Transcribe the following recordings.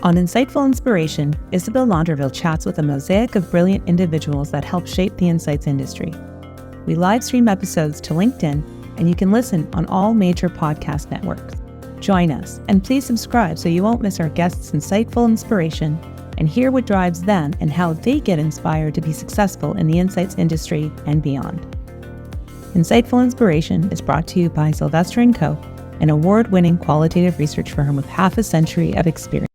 On Insightful Inspiration, Isabel Launderville chats with a mosaic of brilliant individuals that help shape the insights industry. We live stream episodes to LinkedIn, and you can listen on all major podcast networks. Join us, and please subscribe so you won't miss our guests' insightful inspiration and hear what drives them and how they get inspired to be successful in the insights industry and beyond. Insightful Inspiration is brought to you by Sylvester & Co., an award-winning qualitative research firm with half a century of experience.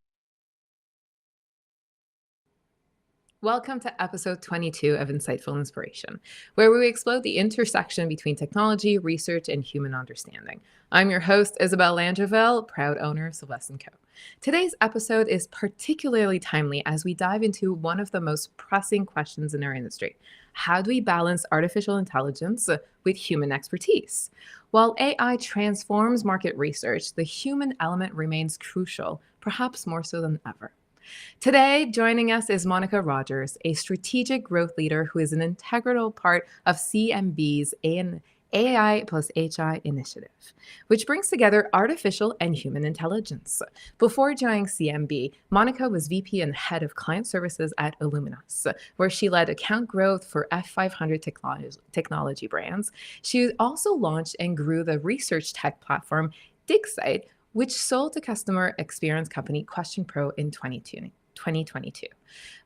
Welcome to episode 22 of Insightful Inspiration, where we explore the intersection between technology, research, and human understanding. I'm your host, Isabel Landreville, proud owner of Sylvester & Co. Today's episode is particularly timely as we dive into one of the most pressing questions in our industry. How do we balance artificial intelligence with human expertise? While AI transforms market research, the human element remains crucial, perhaps more so than ever. Today, joining us is Monica Rogers, a strategic growth leader who is an integral part of CMB's AI+HI initiative, which brings together artificial and human intelligence. Before joining CMB, Monica was VP and head of client services at Illuminus, where she led account growth for F500 technology brands. She also launched and grew the research tech platform DigSite, which sold to customer experience company QuestionPro in 2022.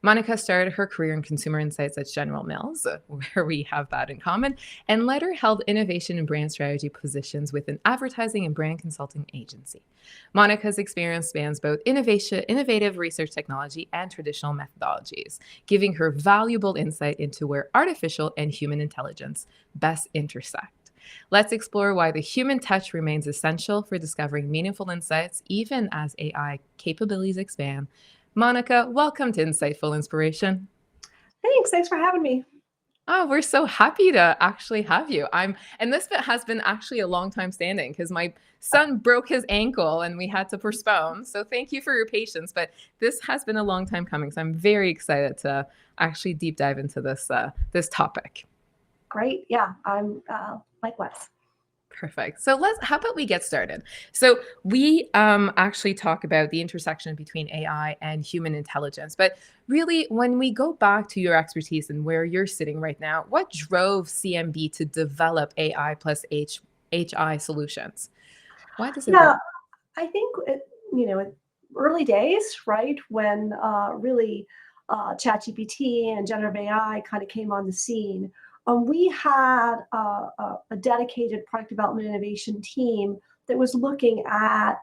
Monica started her career in consumer insights at General Mills, where we have that in common, and later held innovation and brand strategy positions with an advertising and brand consulting agency. Monica's experience spans both innovative research technology and traditional methodologies, giving her valuable insight into where artificial and human intelligence best intersect. Let's explore why the human touch remains essential for discovering meaningful insights, even as AI capabilities expand. Monica, welcome to Insightful Inspiration. Thanks for having me. Oh, we're so happy to actually have you. And this bit has been actually a long time standing because my son broke his ankle and we had to postpone. So thank you for your patience, but this has been a long time coming. So I'm very excited to actually deep dive into this topic. Great. Yeah, I'm likewise. Perfect. So how about we get started? So we actually talk about the intersection between AI and human intelligence, but really when we go back to your expertise and where you're sitting right now, what drove CMB to develop AI+HI solutions? Why does it work? I think, early days, right, when really ChatGPT and generative AI kind of came on the scene, we had a dedicated product development innovation team that was looking at,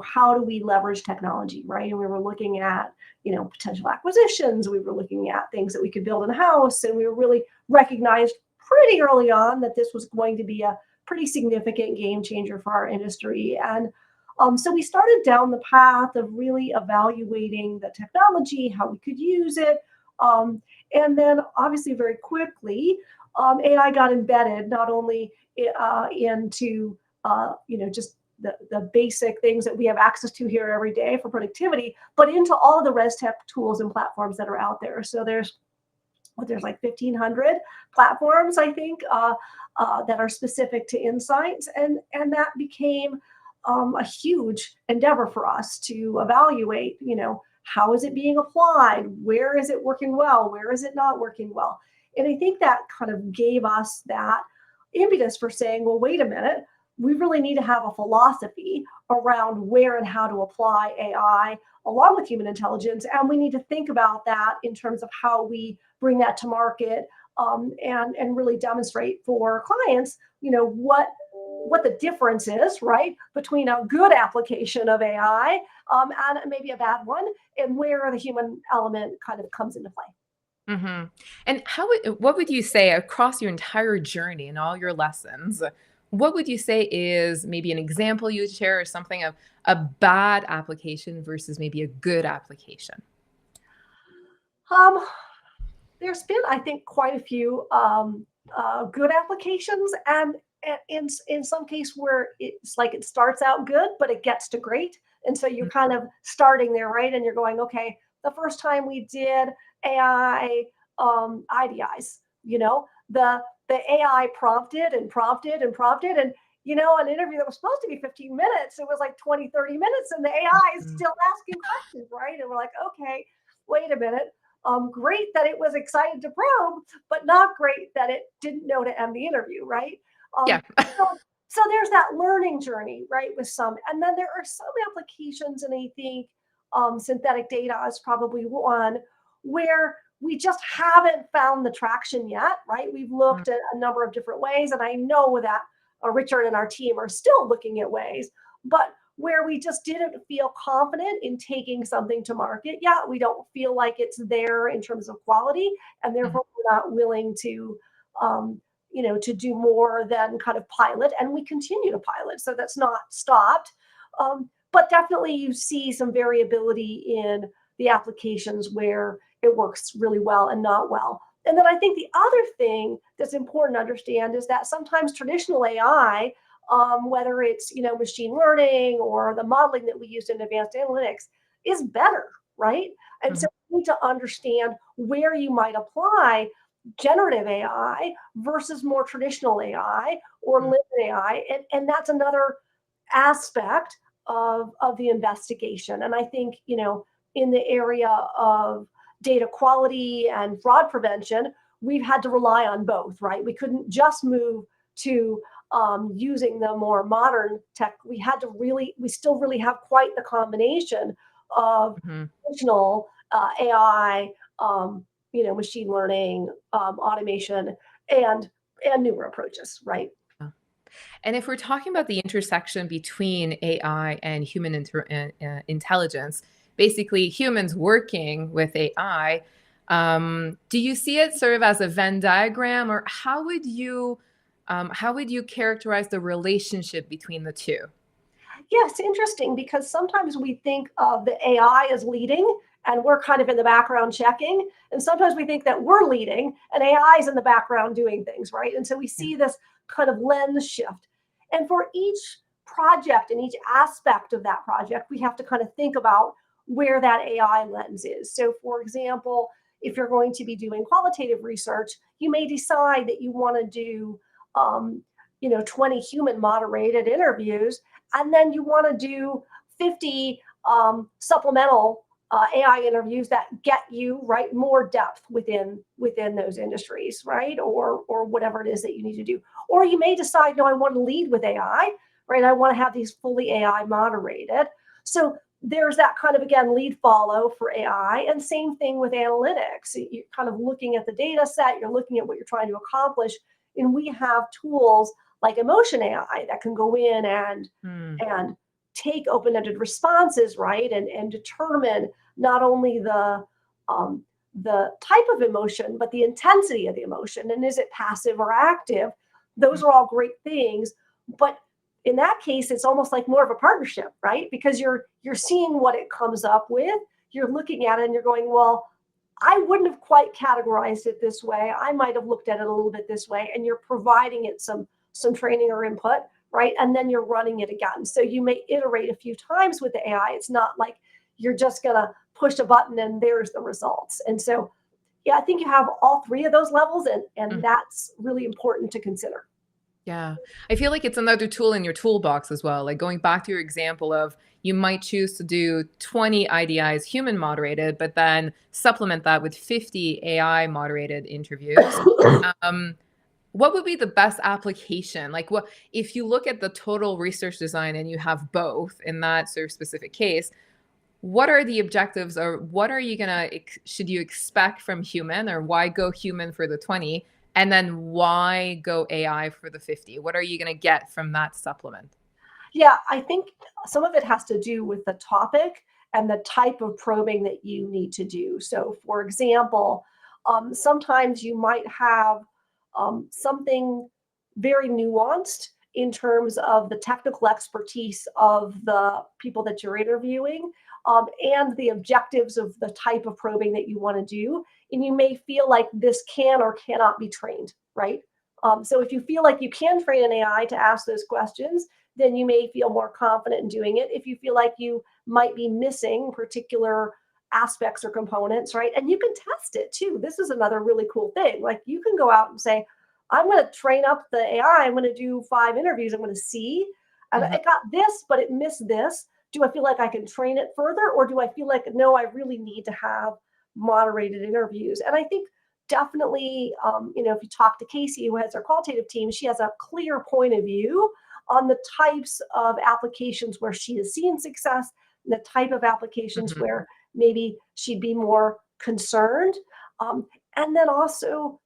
how do we leverage technology, right? And we were looking at, potential acquisitions. We were looking at things that we could build in-house. And we were really recognized pretty early on that this was going to be a pretty significant game changer for our industry. And so we started down the path of really evaluating the technology, how we could use it. And then obviously very quickly, AI got embedded not only into just the basic things that we have access to here every day for productivity, but into all of the res tech tools and platforms that are out there. So there's like 1,500 platforms, I think, that are specific to insights, and that became a huge endeavor for us to evaluate. How is it being applied? Where is it working well? Where is it not working well? And I think that kind of gave us that impetus for saying, well, wait a minute, we really need to have a philosophy around where and how to apply AI along with human intelligence. And we need to think about that in terms of how we bring that to market and really demonstrate for clients, what the difference is, right, between a good application of AI and maybe a bad one, and where the human element kind of comes into play. Mm-hmm. And what would you say across your entire journey and all your lessons? What would you say is maybe an example you would share or something of a bad application versus maybe a good application? There's been, I think, quite a few good applications, and in some case where it's like it starts out good, but it gets to great. And so you're kind of starting there, right? And you're going, okay, the first time we did AI IDIs, the AI prompted and prompted and prompted, and an interview that was supposed to be 15 minutes, it was like 20, 30 minutes, and the AI is still asking questions, right? And we're like, okay, wait a minute. Great that it was excited to probe, but not great that it didn't know to end the interview, right? Yeah. So, so there's that learning journey, right, with some. And then there are some applications, and I think synthetic data is probably one where we just haven't found the traction yet, right? We've looked at a number of different ways, and I know that Richard and our team are still looking at ways, but where we just didn't feel confident in taking something to market yet. We don't feel like it's there in terms of quality, and therefore we're not willing to, to do more than kind of pilot. And we continue to pilot, so that's not stopped. But definitely, you see some variability in the applications where it works really well and not well. And then I think the other thing that's important to understand is that sometimes traditional AI, whether it's machine learning or the modeling that we use in advanced analytics, is better, right? And so you need to understand where you might apply generative AI versus more traditional AI or linear AI, and that's another aspect of the investigation. And I think in the area of data quality and fraud prevention, we've had to rely on both, right? We couldn't just move to using the more modern tech. We still really have quite the combination of traditional AI, machine learning, automation, and newer approaches, right? And if we're talking about the intersection between AI and human intelligence, basically humans working with AI, do you see it sort of as a Venn diagram, or how would you characterize the relationship between the two? Yeah, it's interesting because sometimes we think of the AI as leading and we're kind of in the background checking. And sometimes we think that we're leading and AI is in the background doing things, right? And so we see this kind of lens shift. And for each project and each aspect of that project, we have to kind of think about where that AI lens is. So, for example, if you're going to be doing qualitative research, you may decide that you want to do, 20 human moderated interviews, and then you want to do 50 supplemental AI interviews that get you more depth within those industries, right? Or whatever it is that you need to do. Or you may decide, no, I want to lead with AI, right? I want to have these fully AI moderated. So there's that kind of, again, lead follow for AI, and same thing with analytics. You're kind of looking at the data set, you're looking at what you're trying to accomplish, and we have tools like Emotion AI that can go in and take open-ended responses, right, and determine not only the type of emotion, but the intensity of the emotion, and is it passive or active? Those are all great things, but in that case, it's almost like more of a partnership, right? Because you're seeing what it comes up with, you're looking at it, and you're going, well, I wouldn't have quite categorized it this way. I might have looked at it a little bit this way, and you're providing it some training or input, right? And then you're running it again. So you may iterate a few times with the AI. It's not like you're just gonna push a button and there's the results. And so, yeah, I think you have all three of those levels, and that's really important to consider. Yeah. I feel like it's another tool in your toolbox as well. Like going back to your example of you might choose to do 20 IDIs human moderated, but then supplement that with 50 AI moderated interviews. What would be the best application? Like what if you look at the total research design and you have both in that sort of specific case, what are the objectives, or what are you should you expect from human, or why go human for the 20? And then why go AI for the 50? What are you going to get from that supplement? Yeah, I think some of it has to do with the topic and the type of probing that you need to do. So, for example, sometimes you might have something very nuanced in terms of the technical expertise of the people that you're interviewing, and the objectives of the type of probing that you want to do. And you may feel like this can or cannot be trained, right? So if you feel like you can train an AI to ask those questions, then you may feel more confident in doing it. If you feel like you might be missing particular aspects or components, right? And you can test it too. This is another really cool thing. Like you can go out and say, I'm going to train up the AI. I'm going to do 5 interviews. I'm going to see. And Mhm. it got this, but it missed this. Do I feel like I can train it further? Or do I feel like, no, I really need to have moderated interviews? And I think definitely, if you talk to Casey, who has our qualitative team, she has a clear point of view on the types of applications where she has seen success, and the type of applications Mhm. where maybe she'd be more concerned. And then also,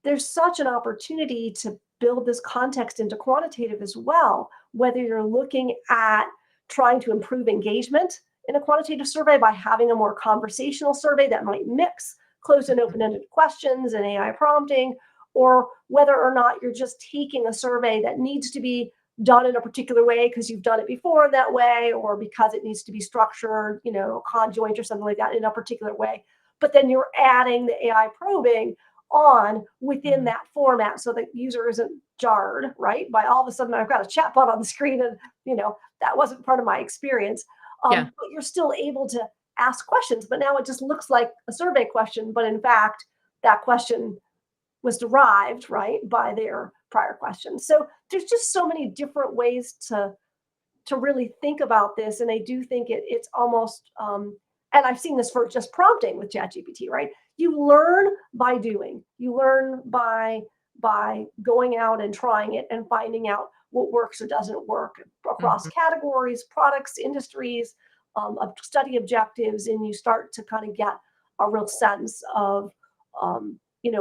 there's such an opportunity to build this context into quantitative as well, whether you're looking at trying to improve engagement in a quantitative survey by having a more conversational survey that might mix closed and open-ended questions and AI prompting, or whether or not you're just taking a survey that needs to be done in a particular way because you've done it before that way, or because it needs to be structured, conjoint or something like that in a particular way. But then you're adding the AI probing on within Mhm. that format so the user isn't jarred, right? By all of a sudden I've got a chatbot on the screen and that wasn't part of my experience. Yeah. But you're still able to ask questions, but now it just looks like a survey question, but in fact, that question was derived, right, by their prior questions. So there's just so many different ways to really think about this. And I do think it's almost, and I've seen this for just prompting with ChatGPT, right? You learn by doing. You learn by going out and trying it and finding out what works or doesn't work across Mhm. categories, products, industries, study objectives, and you start to kind of get a real sense of,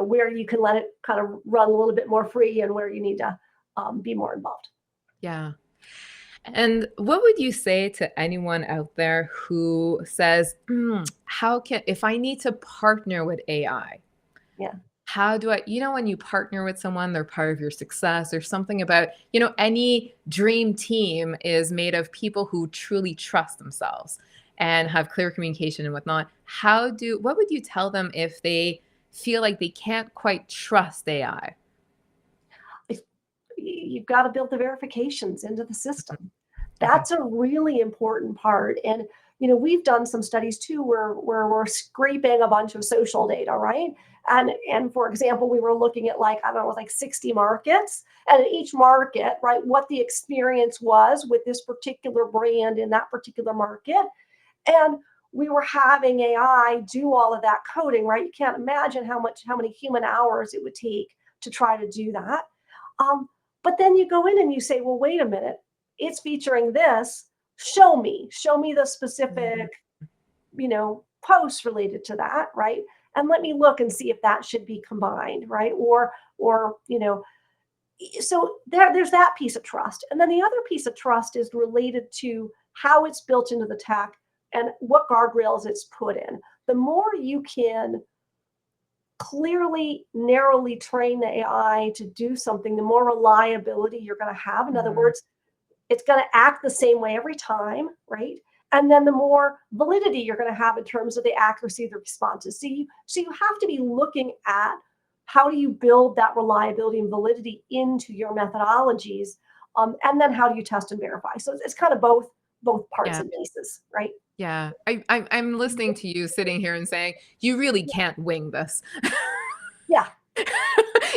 where you can let it kind of run a little bit more free and where you need to be more involved. Yeah. And what would you say to anyone out there who says, if I need to partner with AI, Yeah. how do when you partner with someone, they're part of your success. There's something about, any dream team is made of people who truly trust themselves and have clear communication and whatnot. What would you tell them if they feel like they can't quite trust AI? You've got to build the verifications into the system. Okay. That's a really important part. And we've done some studies too where we're scraping a bunch of social data, right? And for example, we were looking at like, I don't know, like 60 markets, and in each market, right, what the experience was with this particular brand in that particular market. And we were having AI do all of that coding, right? You can't imagine how many human hours it would take to try to do that. Um, but then you go in and you say, well, wait a minute, it's featuring this. Show me the Mhm. specific, posts related to that, right? And let me look and see if that should be combined, right? Or so there's that piece of trust. And then the other piece of trust is related to how it's built into the tech and what guardrails it's put in. The more you can clearly, narrowly train the AI to do something, the more reliability you're going to have. In other Mhm. words, it's going to act the same way every time, right? And then the more validity you're going to have in terms of the accuracy of the responses. So you have to be looking at how do you build that reliability and validity into your methodologies, and then how do you test and verify? So it's kind of both parts Yeah. and pieces, right? Yeah. I'm listening to you sitting here and saying, you really can't wing this. Yeah,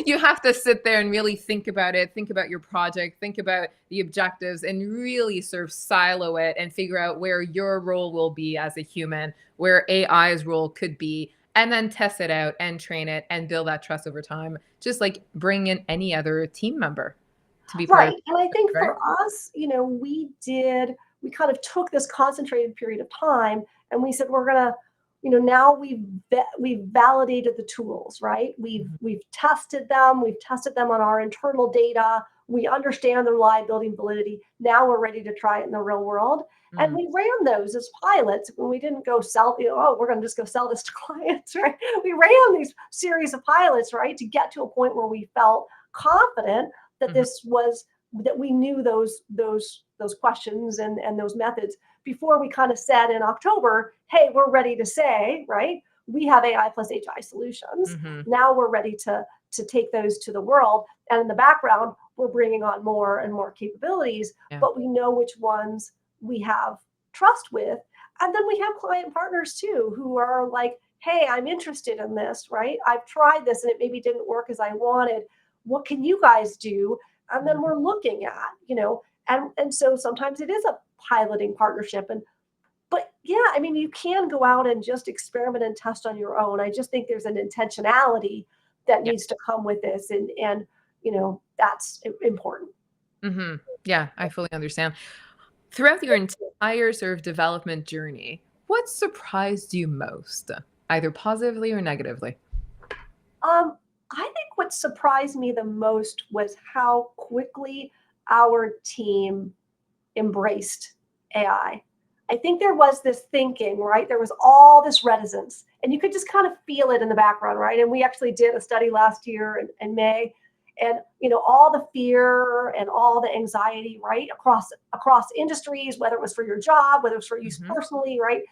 You have to sit there and really think about it, think about your project, think about the objectives, and really sort of silo it and figure out where your role will be as a human, where AI's role could be, and then test it out and train it and build that trust over time. Just like bring in any other team member to be part of right. And I think it, right? for us, we kind of took this concentrated period of time and we said, we're going to, now we've validated the tools, right? Mhm. We've tested them. We've tested them on our internal data. We understand the reliability and validity. Now we're ready to try it in the real world. And Mm. we ran those as pilots when we didn't go sell, oh, we're going to just go sell this to clients, right? We ran these series of pilots, right, to get to a point where we felt confident that Mhm. this was that we knew those questions and those methods before we kind of said in October, hey, we're ready to say, right, we have AI+HI solutions. Mhm. Now we're ready to take those to the world. And in the background, we're bringing on more and more capabilities, Yeah. but we know which ones we have trust with. And then we have client partners too who are like, hey, I'm interested in this, right? I've tried this and it maybe didn't work as I wanted. what can you guys do? And then we're looking at, and so sometimes it is a piloting partnership. But yeah, I mean, you can go out and just experiment and test on your own. I just think there's an intentionality that Yeah. needs to come with this. And that's important. Yeah, I fully understand. Throughout your entire sort of development journey, what surprised you most, either positively or negatively? I think what surprised me the most was how quickly our team embraced AI. I think there was this thinking, right? There was all this reticence, and you could just kind of feel it in the background, right? And we actually did a study last year in May, and all the fear and all the anxiety, right, across industries, whether it was for your job, whether it was for use personally, right?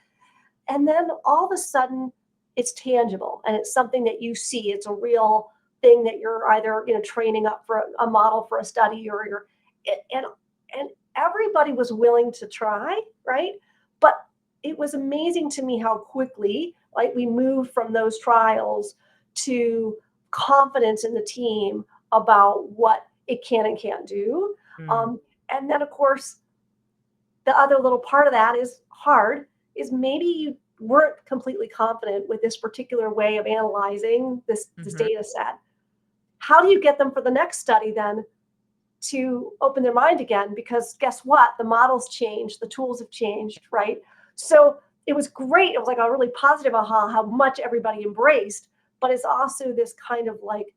And then all of a sudden, it's tangible and it's something that you see. It's a real thing that you're either training up for a model for a study, or you're and and everybody was willing to try, right? But it was amazing to me how quickly, like, we moved from those trials to confidence in the team about what it can and can't do. And then, of course, the other little part of that is hard, is maybe you weren't completely confident with this particular way of analyzing this data set. How do you get them for the next study then to open their mind again? Because guess what? The models changed, the tools have changed, right? So it was great. It was like a really positive aha, how much everybody embraced, but it's also this kind of like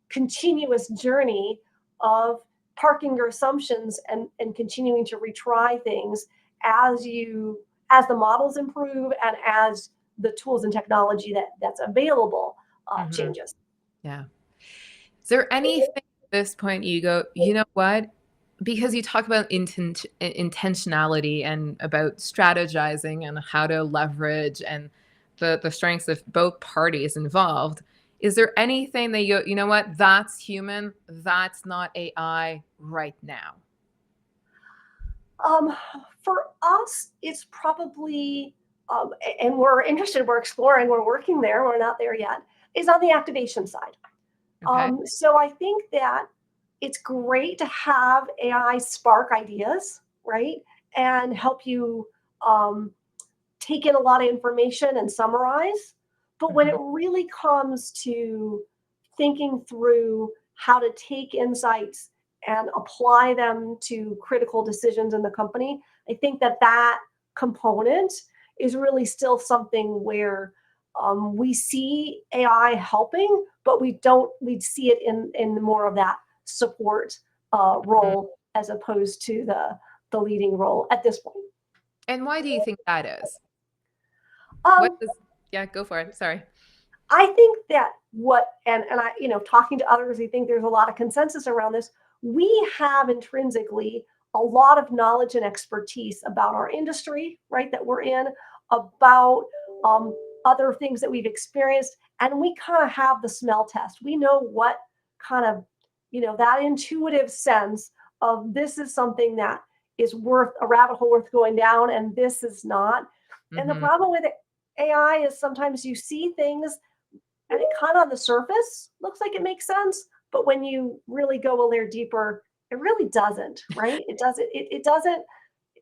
continuous journey of parking your assumptions and continuing to retry things as the models improve and as the tools and technology that's available changes. Yeah. Is there anything at this point you go, you know what? Because you talk about intentionality and about strategizing and how to leverage and the strengths of both parties involved. Is there anything that you know what? That's human. That's not AI right now. For us, it's probably, and we're interested, we're exploring, we're working there, we're not there yet, is on the activation side. Okay. So I think that it's great to have AI spark ideas, right? And help you take in a lot of information and summarize. But when it really comes to thinking through how to take insights and apply them to critical decisions in the company, I think that component is really still something where we see AI helping, but we see it in more of that support role as opposed to the leading role at this point. And why do you think that is? Um, Yeah, go for it. Sorry. I think that and I, talking to others, I think there's a lot of consensus around this. We have intrinsically a lot of knowledge and expertise about our industry, right, that we're in, about other things that we've experienced. And we kind of have the smell test. We know what kind of, that intuitive sense of this is something that is worth a rabbit hole worth going down, and this is not. And the problem with AI is sometimes you see things and it kind of on the surface looks like it makes sense, but when you really go a layer deeper, it really doesn't, right? It doesn't. It doesn't.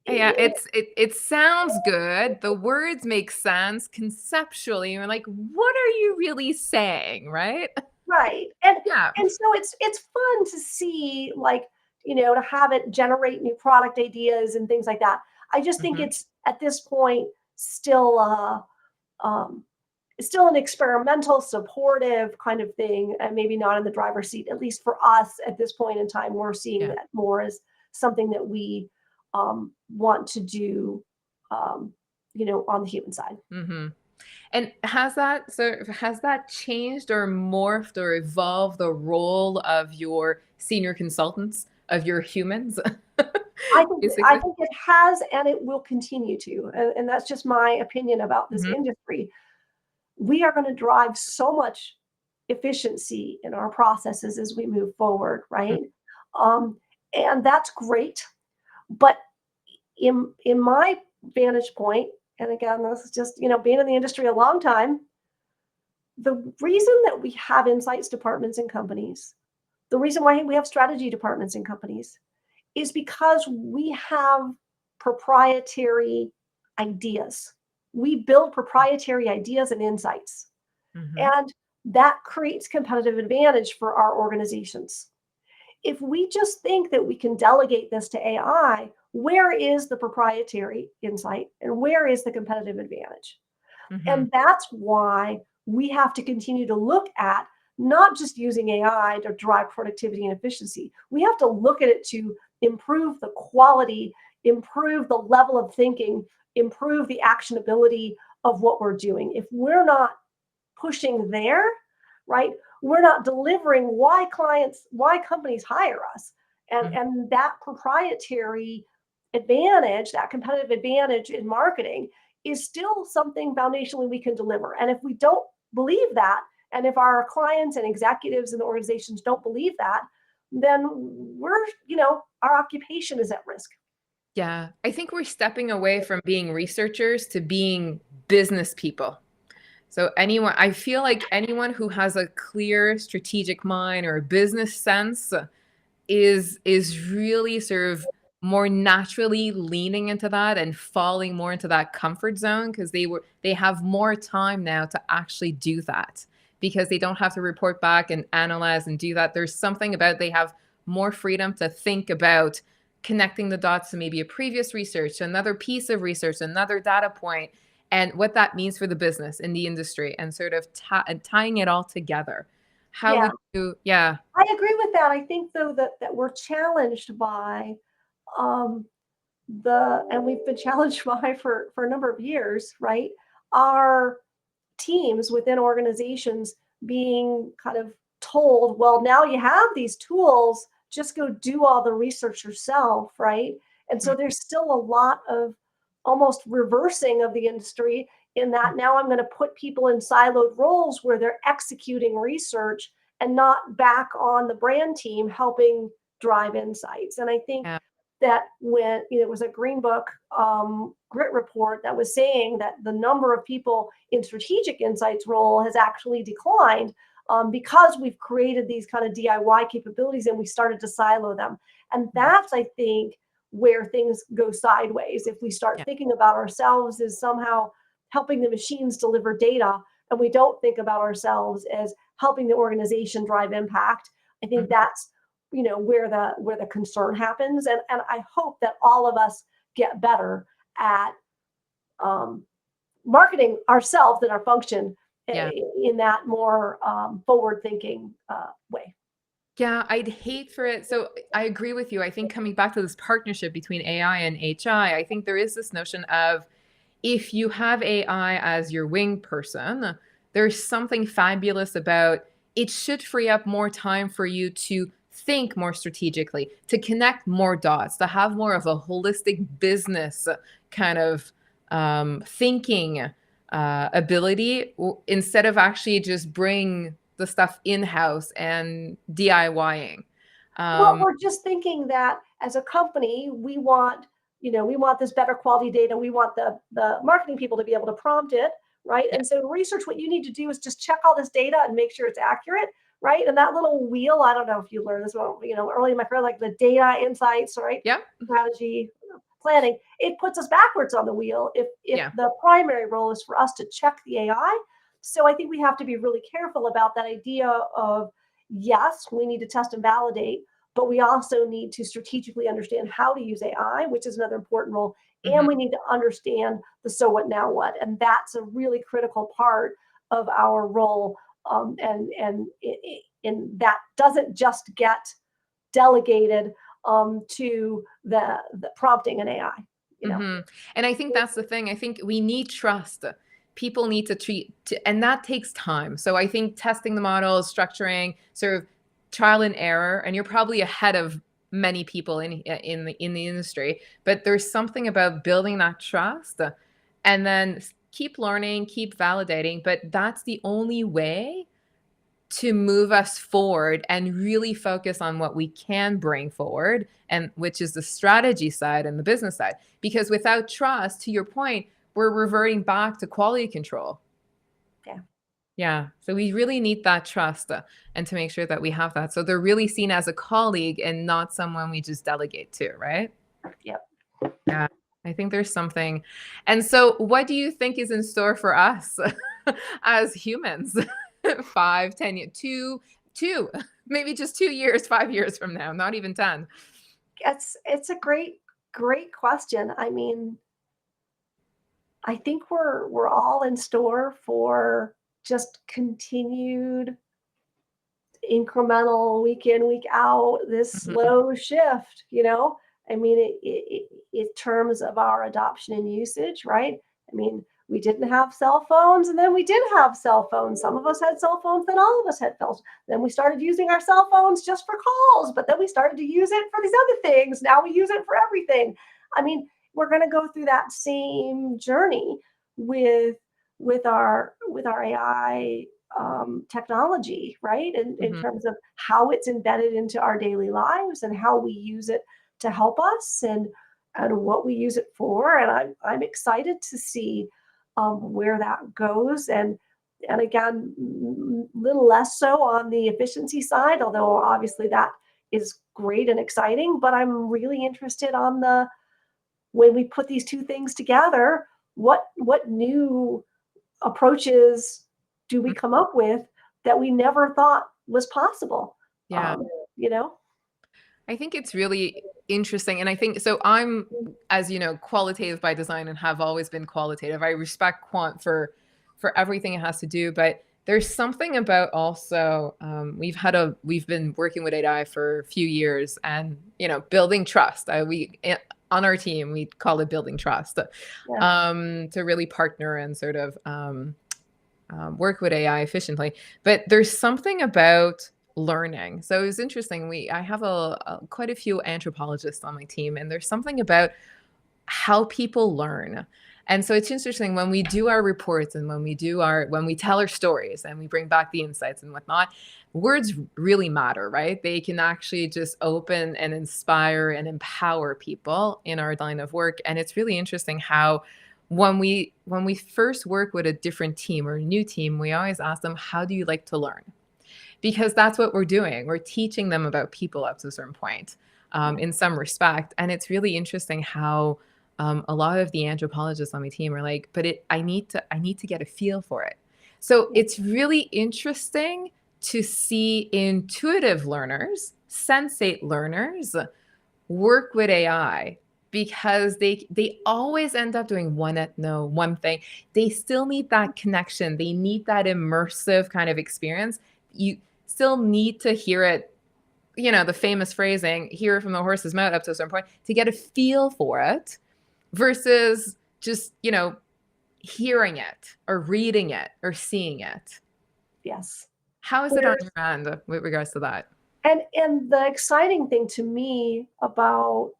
Yeah, it sounds good. The words make sense conceptually. You're like, what are you really saying, right? Right. And Yeah. and so it's fun to see, like, to have it generate new product ideas and things like that. I just think it's at this point still um still an experimental, supportive kind of thing, and maybe not in the driver's seat. At least for us at this point in time, we're seeing Yeah. that more as something that we want to do, on the human side. And has that changed or morphed or evolved the role of your senior consultants, of your humans? I Basically. think it has, and it will continue to, and that's just my opinion about this industry. We are going to drive so much efficiency in our processes as we move forward, right? Um, and that's great. But in my vantage point, and again, this is just being in the industry a long time, the reason that we have insights departments in companies The reason why we have strategy departments in companies is because we have proprietary ideas. We build proprietary ideas and insights, Mm-hmm. and that creates competitive advantage for our organizations. If we just think that we can delegate this to AI, where is the proprietary insight and where is the competitive advantage? Mm-hmm. And that's why we have to continue to look at not just using AI to drive productivity and efficiency. We have to look at it to improve the quality, improve the level of thinking, improve the actionability of what we're doing. If we're not pushing there, right, we're not delivering why companies hire us. And that proprietary advantage, that competitive advantage in marketing is still something foundationally we can deliver. And if we don't believe that, and if our clients and executives and organizations don't believe that, then our occupation is at risk. Yeah, I think we're stepping away from being researchers to being business people. So I feel like anyone who has a clear strategic mind or a business sense is really sort of more naturally leaning into that and falling more into that comfort zone because they have more time now to actually do that because they don't have to report back and analyze and do that. There's something about they have more freedom to think about connecting the dots to maybe a previous research, another piece of research, another data point, and what that means for the business in the industry and sort of tying it all together. How Yeah, would you, yeah. I agree with that. I think though that we're challenged by um, and we've been challenged by for a number of years, right? Our teams within organizations being kind of told, well, now you have these tools, just go do all the research yourself, right? And so there's still a lot of almost reversing of the industry in that now I'm going to put people in siloed roles where they're executing research and not back on the brand team helping drive insights. And I think Yeah. that when it was a Green Book grit report that was saying that the number of people in strategic insights role has actually declined because we've created these kind of DIY capabilities and we started to silo them. And that's, I think, where things go sideways. If we start Yeah. thinking about ourselves as somehow helping the machines deliver data and we don't think about ourselves as helping the organization drive impact, I think that's where the concern happens, and I hope that all of us get better at marketing ourselves and our function Yeah. in that more forward thinking way. Yeah, I'd hate for it. So I agree with you. I think coming back to this partnership between AI and HI, I think there is this notion of if you have AI as your wing person, there's something fabulous about it should free up more time for you to think more strategically, to connect more dots, to have more of a holistic business kind of thinking ability instead of actually just bring the stuff in-house and DIYing. Well, Um, we're just thinking that as a company, we want this better quality data. We want the marketing people to be able to prompt it, right? yeah, And so research, what you need to do is just check all this data and make sure it's accurate, right? And that little wheel, I don't know if you learned this, well, early in my career, like the data insights, right? yeah, Strategy, planning, it puts us backwards on the wheel if yeah. the primary role is for us to check the AI. So I think we have to be really careful about that idea of, yes, we need to test and validate, but we also need to strategically understand how to use AI, which is another important role. And Mhm. we need to understand the so what now what. And that's a really critical part of our role. And that doesn't just get delegated to the prompting an AI, you know. And I think that's the thing. I think we need trust. People need to and that takes time. So I think testing the models, structuring, sort of trial and error, and you're probably ahead of many people in the industry. But there's something about building that trust, and then keep learning, keep validating. But that's the only way to move us forward and really focus on what we can bring forward, and which is the strategy side and the business side, because without trust, to your point, we're reverting back to quality control. Yeah. Yeah. So we really need that trust and to make sure that we have that. So they're really seen as a colleague and not someone we just delegate to, right? Yep. Yeah. I think there's something. And so what do you think is in store for us as humans? 5, 10 years, two, maybe just 2 years, 5 years from now, not even 10. It's a great question. I mean, I think we're all in store for just continued incremental week in, week out, this Mhm. slow shift, you know? I mean, in terms of our adoption and usage, right? I mean, we didn't have cell phones and then we did have cell phones. Some of us had cell phones, then all of us had phones. Then we started using our cell phones just for calls, but then we started to use it for these other things. Now we use it for everything. I mean, we're going to go through that same journey with with our AI technology, right? In Mhm. terms of how it's embedded into our daily lives and how we use it to help us and what we use it for. And I'm excited to see where that goes. And again, little less so on the efficiency side, although obviously that is great and exciting. But I'm really interested on the when we put these two things together, what new approaches do we Mm. come up with that we never thought was possible? Yeah. Um, you know? I think it's really interesting. And I think so. I'm, as you know, qualitative by design and have always been qualitative. I respect quant for everything it has to do, but there's something about also we've been working with AI for a few years and building trust. On our team we call it building trust, Yeah, to really partner and sort of work with AI efficiently. But there's something about learning. So it was interesting. I have quite a few anthropologists on my team, and there's something about how people learn. And so it's interesting when we do our reports and when we tell our stories and we bring back the insights and whatnot, words really matter, right? They can actually just open and inspire and empower people in our line of work. And it's really interesting how when we first work with a different team or a new team, we always ask them, how do you like to learn? Because that's what we're doing. We're teaching them about people up to a certain point, yeah, in some respect. And it's really interesting how a lot of the anthropologists on my team are like, but I need to get a feel for it. So yeah, it's really interesting to see intuitive learners, sensate learners work with AI because they always end up doing one thing. They still need that connection. They need that immersive kind of experience. You still need to hear it, the famous phrasing, hear it from the horse's mouth up to a certain point to get a feel for it versus just, hearing it or reading it or seeing it. yes. How is it on There's your end with regards to that? and the exciting thing to me about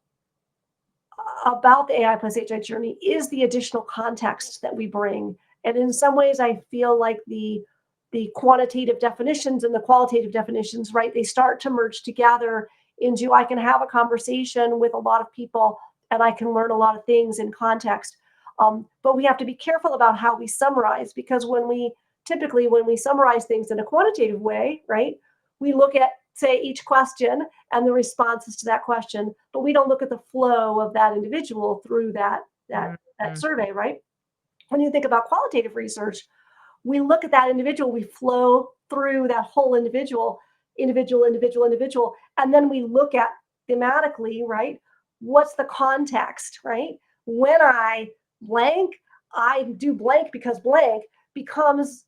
the AI plus HI journey is the additional context that we bring. And in some ways, I feel like the quantitative definitions and the qualitative definitions, right? They start to merge together into I can have a conversation with a lot of people and I can learn a lot of things in context. But we have to be careful about how we summarize because when we summarize things in a quantitative way, right? We look at say each question and the responses to that question, but we don't look at the flow of that individual through that Mhm. survey, right? When you think about qualitative research, we look at that individual, we flow through that whole individual, and then we look at thematically, right? What's the context, right? When I blank, I do blank because blank becomes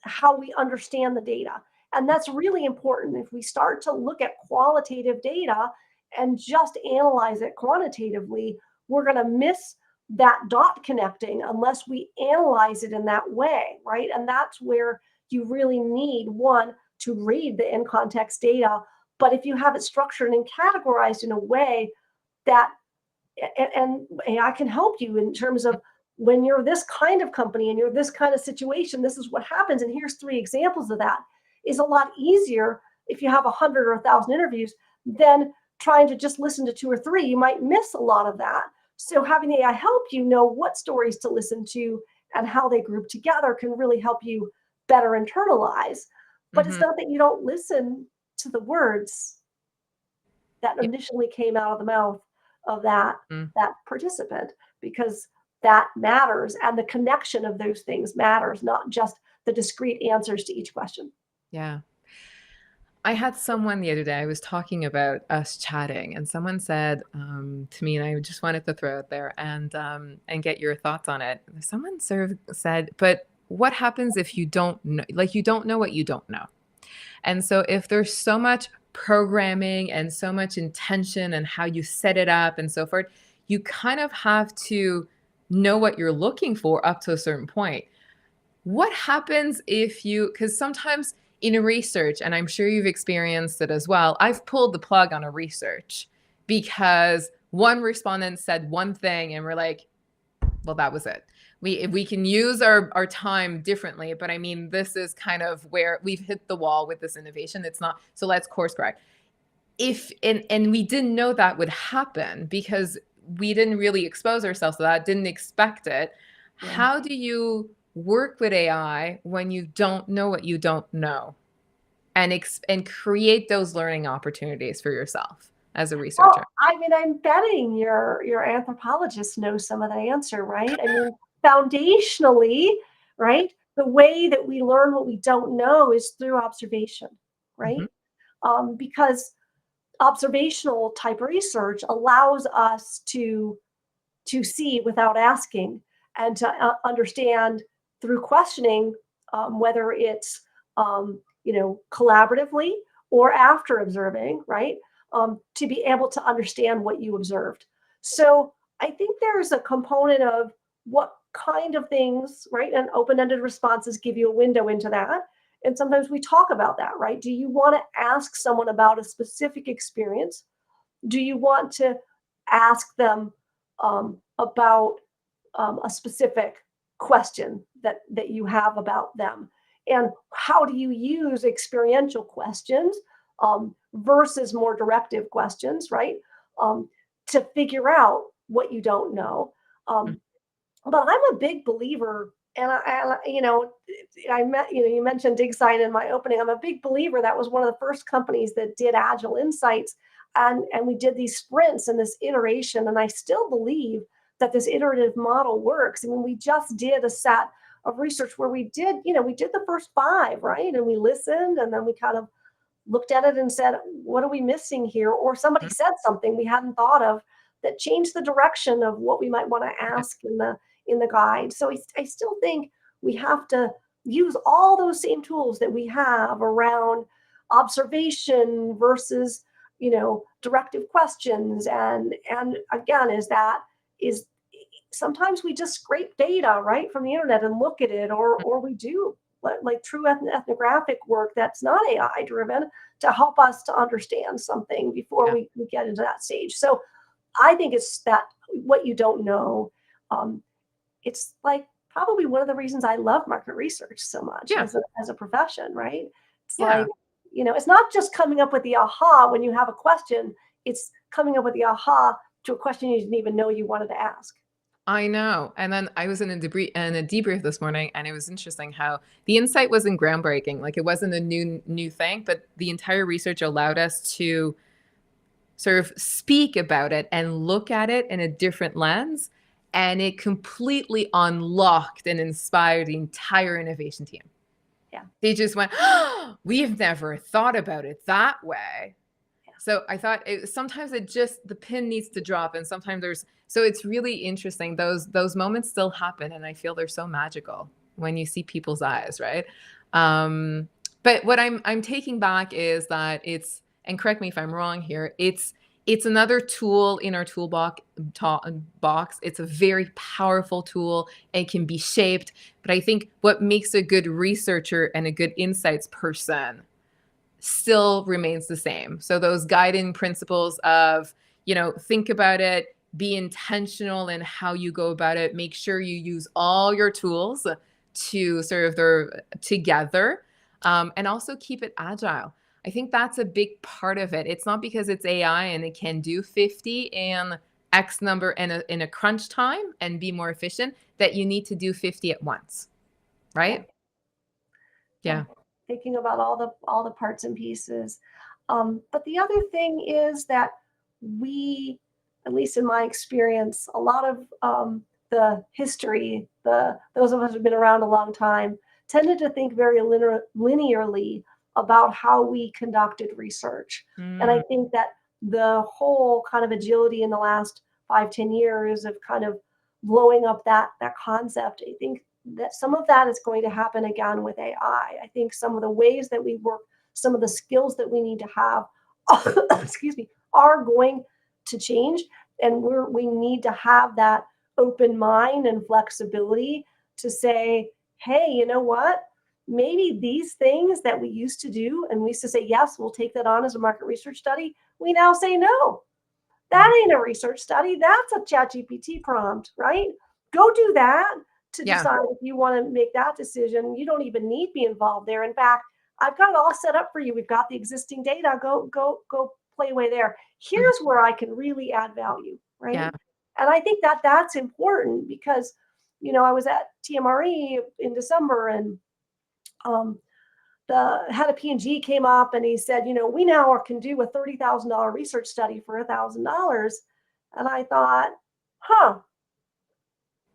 how we understand the data. And that's really important. If we start to look at qualitative data and just analyze it quantitatively, we're going to miss that dot connecting unless we analyze it in that way, right? And that's where you really need one to read the in context data. But if you have it structured and categorized in a way that and AI can help you in terms of when you're this kind of company and you're this kind of situation, this is what happens. And here's three examples of that is a lot easier if you have 100 or 1,000 interviews than trying to just listen to two or three. You might miss a lot of that. So having AI help you know what stories to listen to and how they group together can really help you better internalize. But it's Mm-hmm. not that you don't listen to the words that Yeah. initially came out of the mouth of that Mm. participant, because that matters, and the connection of those things matters, not just the discrete answers to each question. Yeah. I had someone the other day, I was talking about us chatting, and someone said to me, and I just wanted to throw it there and get your thoughts on it. Someone sort of said, but what happens if you don't know, like you don't know what you don't know? And so if there's so much programming and so much intention and how you set it up and so forth, you kind of have to know what you're looking for up to a certain point. What happens if you, because sometimes in a research, and I'm sure you've experienced it as well, I've pulled the plug on a research because one respondent said one thing and we're like, well, that was it. We can use our time differently, but I mean, this is kind of where we've hit the wall with this innovation. It's not, so let's course correct. If and we didn't know that would happen because we didn't really expose ourselves to that, didn't expect it. Yeah. How do you work with AI when you don't know what you don't know, and create those learning opportunities for yourself as a Well, researcher? I mean, I'm betting your anthropologist knows some of the answer, right? I mean, foundationally, right, the way that we learn what we don't know is through observation, Mm-hmm. right? Because observational type research allows us to see without asking, and to understand through questioning, whether it's collaboratively or after observing, right? To be able to understand what you observed. So I think there's a component of what kind of things, right? And open-ended responses give you a window into that. And sometimes we talk about that, right? Do you want to ask someone about a specific experience? Do you want to ask them about a specific question that you have about them? And how do you use experiential questions versus more directive questions, right? To figure out what you don't know. Um, but I'm a big believer, and you mentioned DigSign in my opening. I'm a big believer. That was one of the first companies that did agile insights, and we did these sprints and this iteration. And I still believe that this iterative model works. I mean, we just did a set of research where we did the first five, right, and we listened, and then we kind of looked at it and said, what are we missing here? Or somebody said something we hadn't thought of that changed the direction of what we might want to Yeah. ask in the guide. So I still think we have to use all those same tools that we have around observation versus directive questions. And again, is sometimes we just scrape data right from the internet and look at it, or we do like true ethnographic work that's not AI driven to help us to understand something before Yeah. we get into that stage. So I think it's that what you don't know. Um, it's like probably one of the reasons I love market research so much Yeah. as a profession, right? It's like, Yeah. it's not just coming up with the aha when you have a question, it's coming up with the aha to a question you didn't even know you wanted to ask. I know. And then I was in a debrief this morning, and it was interesting how the insight wasn't groundbreaking. Like it wasn't a new thing, but the entire research allowed us to sort of speak about it and look at it in a different lens. And it completely unlocked and inspired the entire innovation team. Yeah. They just went, oh, we've never thought about it that way. Yeah. So I thought sometimes the pin needs to drop, and sometimes so it's really interesting. Those moments still happen, and I feel they're so magical when you see people's eyes, right? But what I'm taking back is that and correct me if I'm wrong here, it's another tool in our toolbox. It's a very powerful tool. It can be shaped, but I think what makes a good researcher and a good insights person still remains the same. So those guiding principles of, think about it, be intentional in how you go about it, make sure you use all your tools to sort of together, and also keep it agile. I think that's a big part of it. It's not because it's AI and it can do 50 and X number in a crunch time and be more efficient that you need to do 50 at once, Yeah. right? Yeah. Thinking about all the parts and pieces. But the other thing is that we, at least in my experience, a lot of the history, those of us who've been around a long time, tended to think very linearly about how we conducted research. And I Mm, think that the whole kind of agility in the last 5, 10 years of kind of blowing up that concept, I think that some of that is going to happen again with AI. I think some of the ways that we work, some of the skills that we need to have, excuse me, are going to change, and we need to have that open mind and flexibility to say, hey, you know what? Maybe these things that we used to do, and we used to say, yes, we'll take that on as a market research study. We now say, no, that mhm. ain't a research study. That's a ChatGPT prompt, right? Go do that to Yeah. decide if you want to make that decision. You don't even need to be involved there. In fact, I've got it all set up for you. We've got the existing data. Go play away there. Mhm. Here's where I can really add value, right? Yeah. And I think that that's important because, I was at TMRE in December, and um, the head of P&G came up and he said, we now can do a $30,000 research study for $1,000. And I thought, huh,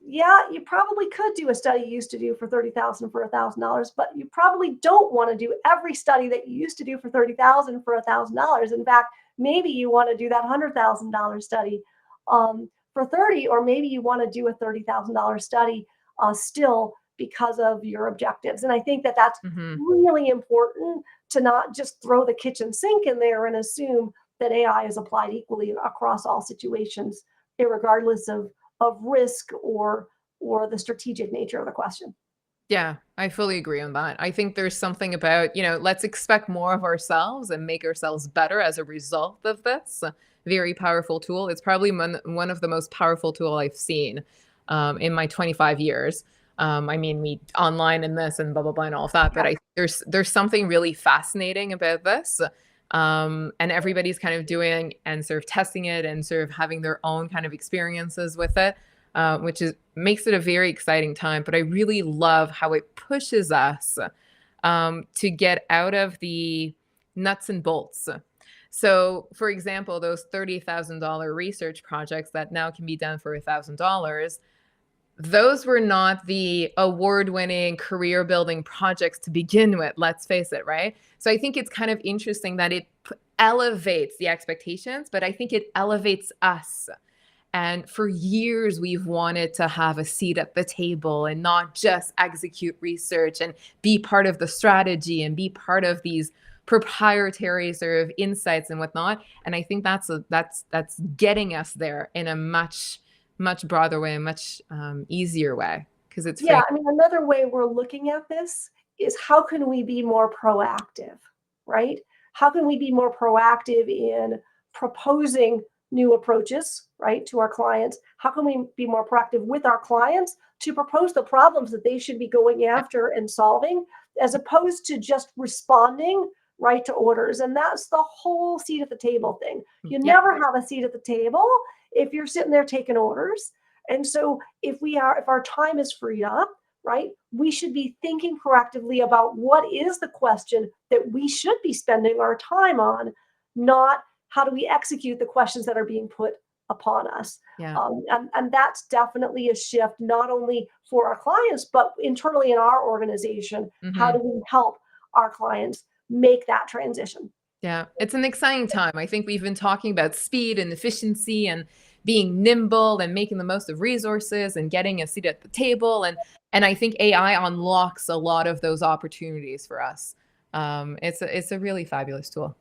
yeah, you probably could do a study you used to do for 30,000 for $1,000, but you probably don't want to do every study that you used to do for 30,000 for $1,000. In fact, maybe you want to do that $100,000 study for 30, or maybe you want to do a $30,000 study still because of your objectives. And I think that that's Hmm. really important to not just throw the kitchen sink in there and assume that AI is applied equally across all situations, regardless of risk or the strategic nature of the question. Yeah, I fully agree on that. I think there's something about, let's expect more of ourselves and make ourselves better as a result of this very powerful tool. It's probably one of the most powerful tool I've seen in my 25 years. I mean, we online and this and blah blah blah and all of that, but Yeah. there's something really fascinating about this, and everybody's kind of doing and sort of testing it and sort of having their own kind of experiences with it, which is makes it a very exciting time. But I really love how it pushes us to get out of the nuts and bolts. So, for example, those $30,000 research projects that now can be done for $1,000, those were not the award-winning career-building projects to begin with, let's face it, right? So I think it's kind of interesting that it elevates the expectations, but I think it elevates us. And for years, we've wanted to have a seat at the table and not just execute research and be part of the strategy and be part of these proprietary sort of insights and whatnot. And I think that's getting us there in a much broader way, a much easier way, because it's Yeah, frame. I mean, another way we're looking at this is how can we be more proactive, right? How can we be more proactive in proposing new approaches, right, to our clients? How can we be more proactive with our clients to propose the problems that they should be going after and solving, as opposed to just responding right to orders? And that's the whole seat at the table thing. You Yeah. never have a seat at the table if you're sitting there taking orders. And so if our time is freed up, right, we should be thinking proactively about what is the question that we should be spending our time on, not how do we execute the questions that are being put upon us. Yeah. And that's definitely a shift, not only for our clients, but internally in our organization. How Hmm. do we help our clients make that transition? Yeah, it's an exciting time. I think we've been talking about speed and efficiency and being nimble and making the most of resources and getting a seat at the table. And I think AI unlocks a lot of those opportunities for us. It's a really fabulous tool.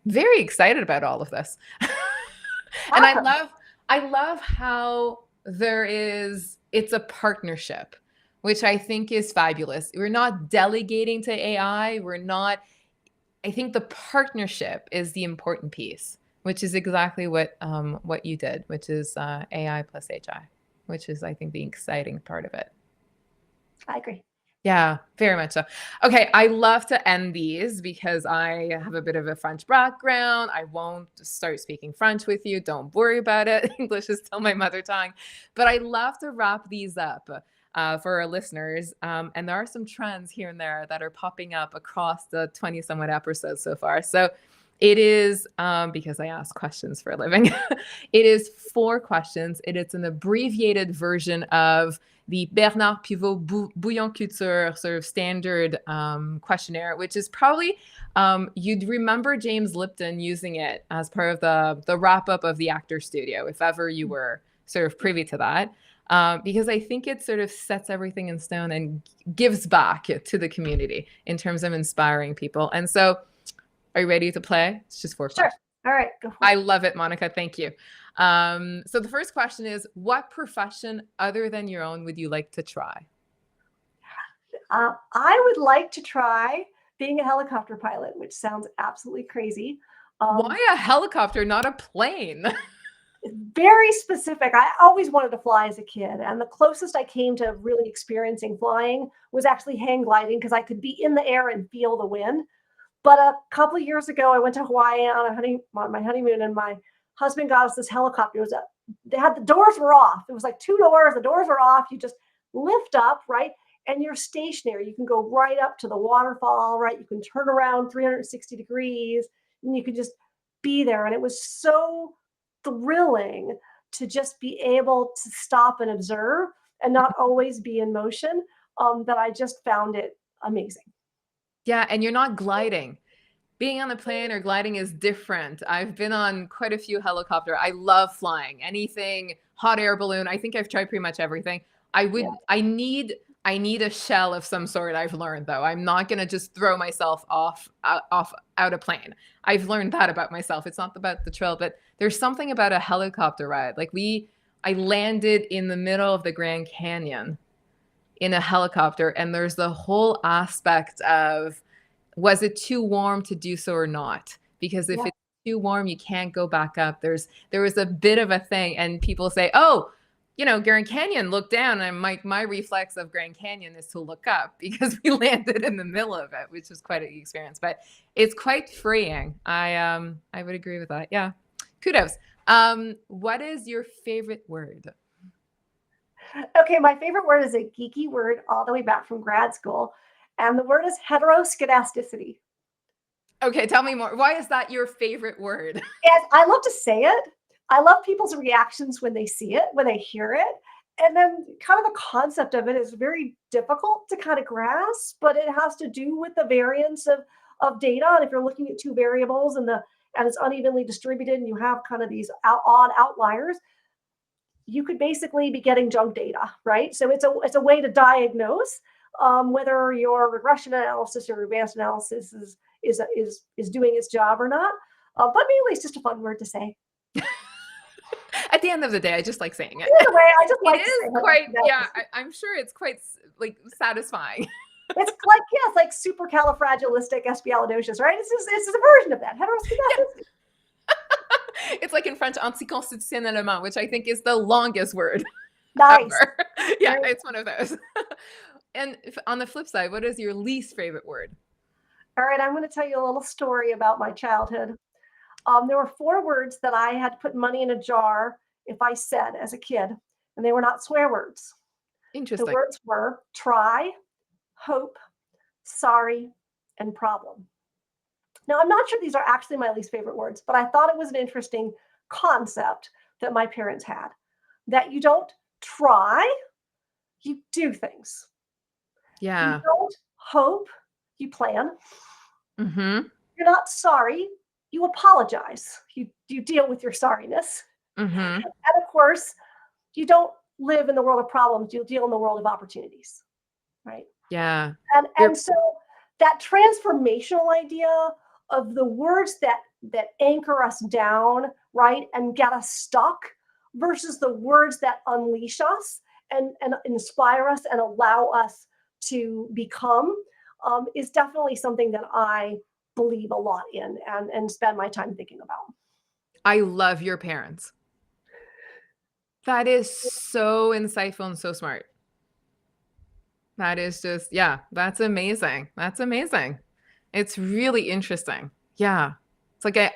Very excited about all of this. And Awesome. I love how it's a partnership, which I think is fabulous. We're not delegating to AI. I think the partnership is the important piece, which is exactly what you did, which is AI plus HI, which is, I think, the exciting part of it. I agree. Yeah, very much so. Okay, I love to end these because I have a bit of a French background. I won't start speaking French with you. Don't worry about it. English is still my mother tongue. But I love to wrap these up. for our listeners. And there are some trends here and there that are popping up across the 20 somewhat episodes so far. So it is, because I ask questions for a living, it is 4 questions. It is an abbreviated version of the Bernard Pivot Bouillon Culture sort of standard questionnaire, which is probably, you'd remember James Lipton using it as part of the wrap up of the Actor Studio, if ever you were sort of privy to that. Because I think it sort of sets everything in stone and gives back to the community in terms of inspiring people. And so, are you ready to play? It's just 4 questions. All right, go for it. I love it, Monica. Thank you. So the first question is, what profession other than your own would you like to try? I would like to try being a helicopter pilot, which sounds absolutely crazy. Why a helicopter, not a plane? Very specific. I always wanted to fly as a kid, and the closest I came to really experiencing flying was actually hang gliding, because I could be in the air and feel the wind. But a couple of years ago, I went to Hawaii on my honeymoon, and my husband got us this helicopter. The doors were off. It was like 2 doors. The doors were off. You just lift up, right? And you're stationary. You can go right up to the waterfall, right? You can turn around 360 degrees, and you can just be there. And it was so thrilling to just be able to stop and observe and not always be in motion, that I just found it amazing. Yeah, and you're not gliding. Being on a plane or gliding is different. I've been on quite a few helicopter. I love flying. Anything, hot air balloon. I think I've tried pretty much everything. I need a shell of some sort. I've learned, though. I'm not going to just throw myself out a plane. I've learned that about myself. It's not about the thrill, but there's something about a helicopter ride. Like I landed in the middle of the Grand Canyon in a helicopter, and there's the whole aspect of, was it too warm to do so or not? Because if it's too warm, you can't go back up. There was a bit of a thing, and people say, oh, Grand Canyon, look down. And my reflex of Grand Canyon is to look up, because we landed in the middle of it, which was quite an experience, but it's quite freeing. I would agree with that. Yeah. Kudos. What is your favorite word? Okay, my favorite word is a geeky word all the way back from grad school, and the word is heteroskedasticity. Okay, tell me more. Why is that your favorite word? And I love to say it. I love people's reactions when they see it, when they hear it. And then kind of the concept of it is very difficult to kind of grasp, but it has to do with the variance of data. And if you're looking at 2 variables and it's unevenly distributed, and you have kind of these odd outliers, you could basically be getting junk data, right? So it's a way to diagnose whether your regression analysis or advanced analysis is doing its job or not. But mainly, it's just a fun word to say. At the end of the day, I just like saying it. Either way, I just like it is quite, yeah, I'm sure it's quite like satisfying. It's like supercalifragilisticexpialidocious, right? This is a version of that. Heteroskedasticity. It's like in French, anticonstitutionnellement, which I think is the longest word Nice. ever. Yeah, it's one of those. And on the flip side, what is your least favorite word? All right, I'm going to tell you a little story about my childhood. There were 4 words that I had to put money in a jar if I said as a kid, and they were not swear words. Interesting. The words were try, hope, sorry, and problem. Now, I'm not sure these are actually my least favorite words, but I thought it was an interesting concept that my parents had, that you don't try, you do things. Yeah. You don't hope, you plan. Mm-hmm. You're not sorry, you apologize. You deal with your sorriness. Mm-hmm. And of course, you don't live in the world of problems, you deal in the world of opportunities, right? Yeah. And so that transformational idea of the words that anchor us down, right, and get us stuck, versus the words that unleash us and inspire us and allow us to become, is definitely something that I believe a lot in and spend my time thinking about. I love your parents. That is so insightful and so smart. That is just, yeah, that's amazing. That's amazing. It's really interesting. Yeah. It's like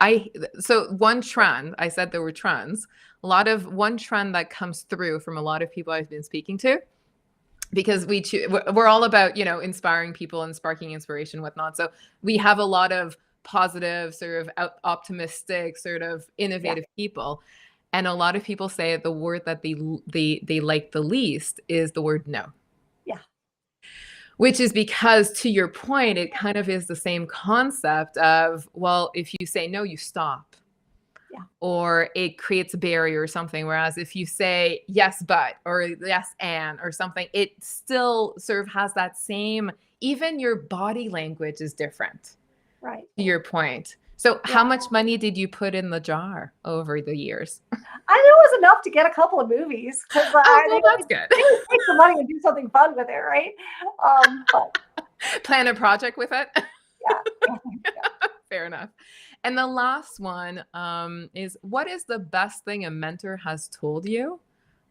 so one trend, I said there were trends, one trend that comes through from a lot of people I've been speaking to, because we're all about, inspiring people and sparking inspiration and whatnot. So we have a lot of positive, sort of optimistic, sort of innovative people. And a lot of people say the word that they like the least is the word no. Yeah. Which is because, to your point, it kind of is the same concept of, well, if you say no, you stop. Yeah. Or it creates a barrier or something. Whereas if you say yes, but, or yes, and, or something, it still sort of has that same, even your body language is different. Right. To your point. So how much money did you put in the jar over the years? I know it was enough to get a couple of movies, because that's good. Take the money and do something fun with it, right? But plan a project with it. Yeah. Fair enough. And the last one is, what is the best thing a mentor has told you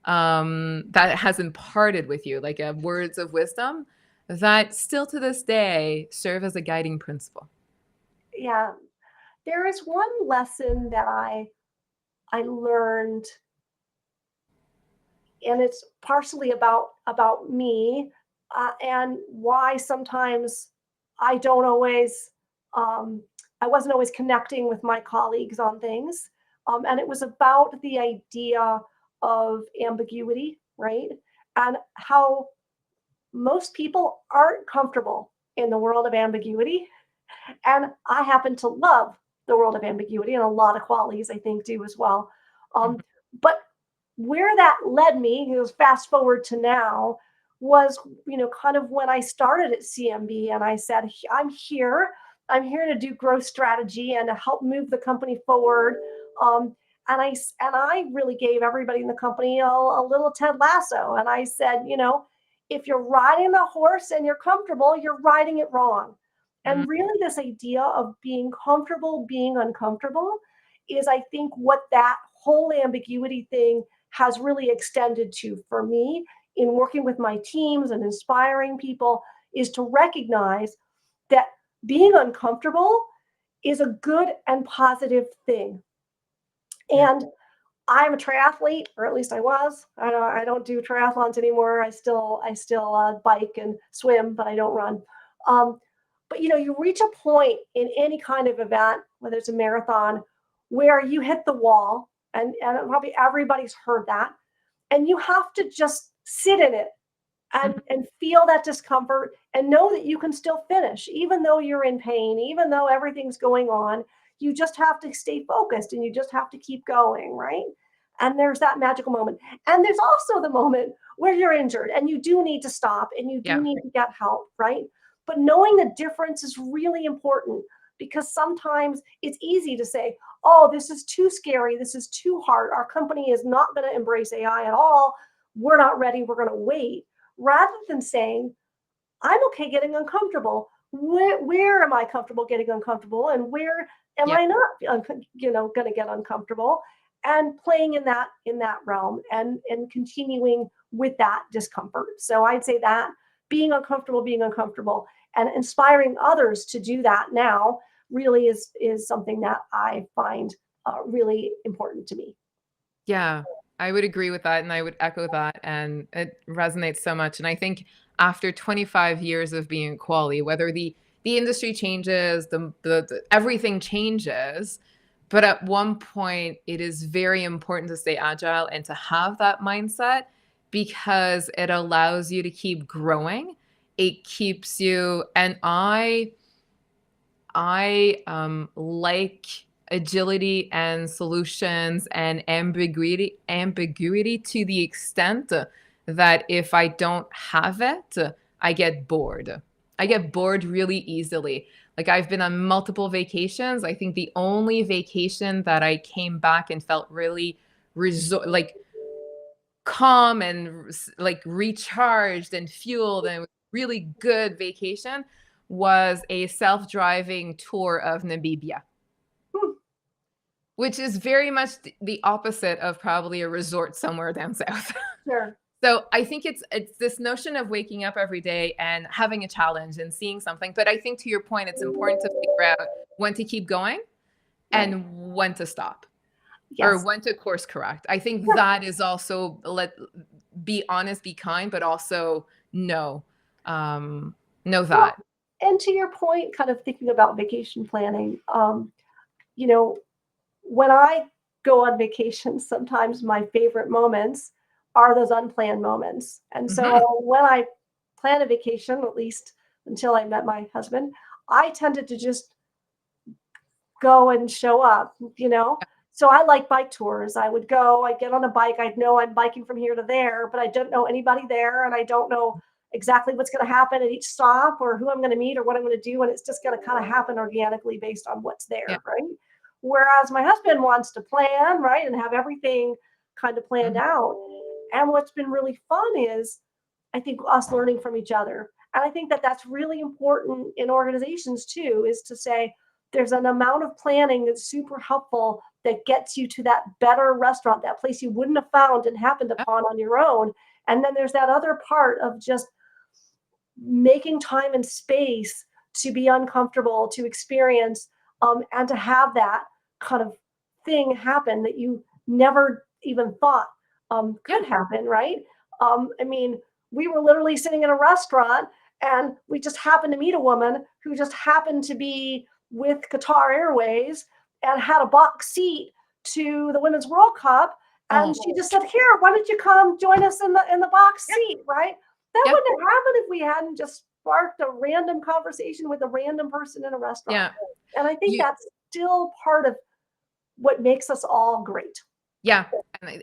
that has imparted with you, like words of wisdom that still to this day serve as a guiding principle? Yeah. There is one lesson that I learned, and it's partially about me, and why sometimes I don't always I wasn't always connecting with my colleagues on things, and it was about the idea of ambiguity, right? And how most people aren't comfortable in the world of ambiguity, and I happen to love the world of ambiguity, and a lot of qualities I think do as well. But where that led me, fast forward to now, was, kind of when I started at CMB and I said, I'm here to do growth strategy and to help move the company forward. And I really gave everybody in the company a little Ted Lasso. And I said, if you're riding the horse and you're comfortable, you're riding it wrong. And really, this idea of being comfortable, being uncomfortable is, I think, what that whole ambiguity thing has really extended to for me in working with my teams and inspiring people, is to recognize that being uncomfortable is a good and positive thing. And I'm a triathlete, or at least I was. I don't do triathlons anymore. I still bike and swim, but I don't run. But you reach a point in any kind of event, whether it's a marathon, where you hit the wall, and probably everybody's heard that, and you have to just sit in it and feel that discomfort and know that you can still finish, even though you're in pain, even though everything's going on. You just have to stay focused and you just have to keep going, right? And there's that magical moment. And there's also the moment where you're injured and you do need to stop and you do need to get help, right? But knowing the difference is really important, because sometimes it's easy to say, oh, this is too scary. This is too hard. Our company is not going to embrace AI at all. We're not ready. We're going to wait. Rather than saying, I'm okay getting uncomfortable. Where am I comfortable getting uncomfortable? And where am I not, going to get uncomfortable? And playing in that realm and continuing with that discomfort. So I'd say that being uncomfortable, and inspiring others to do that now really is something that I find really important to me. Yeah, I would agree with that, and I would echo that, and it resonates so much. And I think after 25 years of being in quality, whether the industry changes, the everything changes, but at one point it is very important to stay agile and to have that mindset, because it allows you to keep growing. It keeps you, and I like agility and solutions and ambiguity to the extent that if I don't have it, I get bored. I get bored really easily. Like, I've been on multiple vacations. I think the only vacation that I came back and felt really like calm and like recharged and fueled and really good vacation was a self-driving tour of Namibia, which is very much the opposite of probably a resort somewhere down south. Sure. So I think it's this notion of waking up every day and having a challenge and seeing something. But I think, to your point, it's important to figure out when to keep going and when to stop. Yes. Or when to course correct. I think that is also, be honest, be kind, but also know that. And to your point, kind of thinking about vacation planning, you know, when I go on vacation, sometimes my favorite moments are those unplanned moments. And so when I plan a vacation, at least until I met my husband, I tended to just go and show up, you know? So I like bike tours. I would go, I'd get on a bike. I'd know I'm biking from here to there, but I don't know anybody there. And I don't know exactly what's going to happen at each stop or who I'm going to meet or what I'm going to do. And it's just going to kind of happen organically based on what's there, Yeah. right? Whereas my husband wants to plan, right, and have everything kind of planned out. And what's been really fun is, I think, us learning from each other. And I think that that's really important in organizations too, is to say there's an amount of planning that's super helpful that gets you to that better restaurant, that place you wouldn't have found and happened upon on your own. And then there's that other part of just making time and space to be uncomfortable, to experience, and to have that kind of thing happen that you never even thought could happen, right? I mean, we were literally sitting in a restaurant and we just happened to meet a woman who just happened to be with Qatar Airways and had a box seat to the Women's World Cup. And she just said, "Here, why don't you come join us in the box seat?" Right? That wouldn't have happened if we hadn't just sparked a random conversation with a random person in a restaurant. Yeah. And I think that's still part of what makes us all great. Yeah.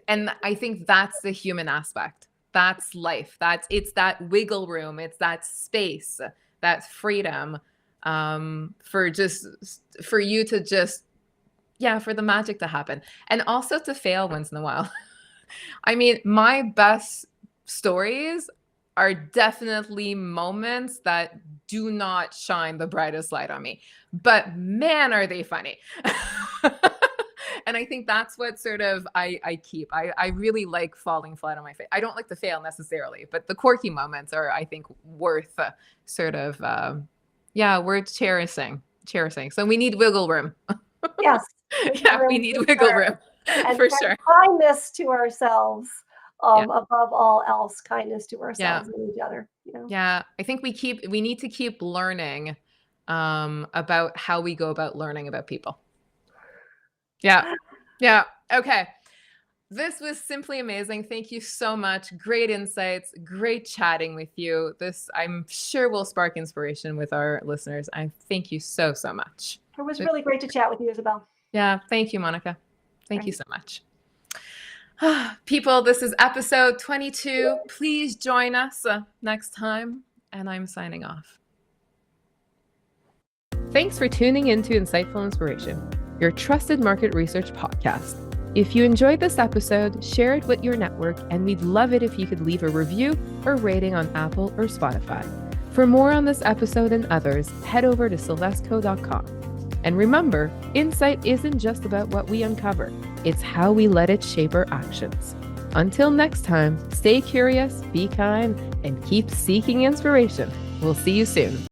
And I think that's the human aspect. That's life. It's that wiggle room. It's that space, that freedom, for you to just, for the magic to happen. And also to fail once in a while. I mean, my best stories are definitely moments that do not shine the brightest light on me, but man, are they funny. And I think that's what sort of I keep. I really like falling flat on my face. I don't like to fail necessarily, but the quirky moments are, I think, worth sort of, worth cherishing. So we need wiggle room. Yes. We need wiggle room for sure. Kindness to ourselves, above all else, kindness to ourselves and each other. You know? Yeah, I think we need to keep learning about how we go about learning about people. Yeah. Okay. This was simply amazing. Thank you so much. Great insights. Great chatting with you. This, I'm sure, will spark inspiration with our listeners. I thank you so much. It was really great to chat with you, Isabel. Yeah. Thank you, Monica. Thank you so much. People, this is episode 22. Please join us next time. And I'm signing off. Thanks for tuning into Insightful Inspiration, your trusted market research podcast. If you enjoyed this episode, share it with your network, and we'd love it if you could leave a review or rating on Apple or Spotify. For more on this episode and others, head over to celesco.com. And remember, insight isn't just about what we uncover, it's how we let it shape our actions. Until next time, stay curious, be kind, and keep seeking inspiration. We'll see you soon.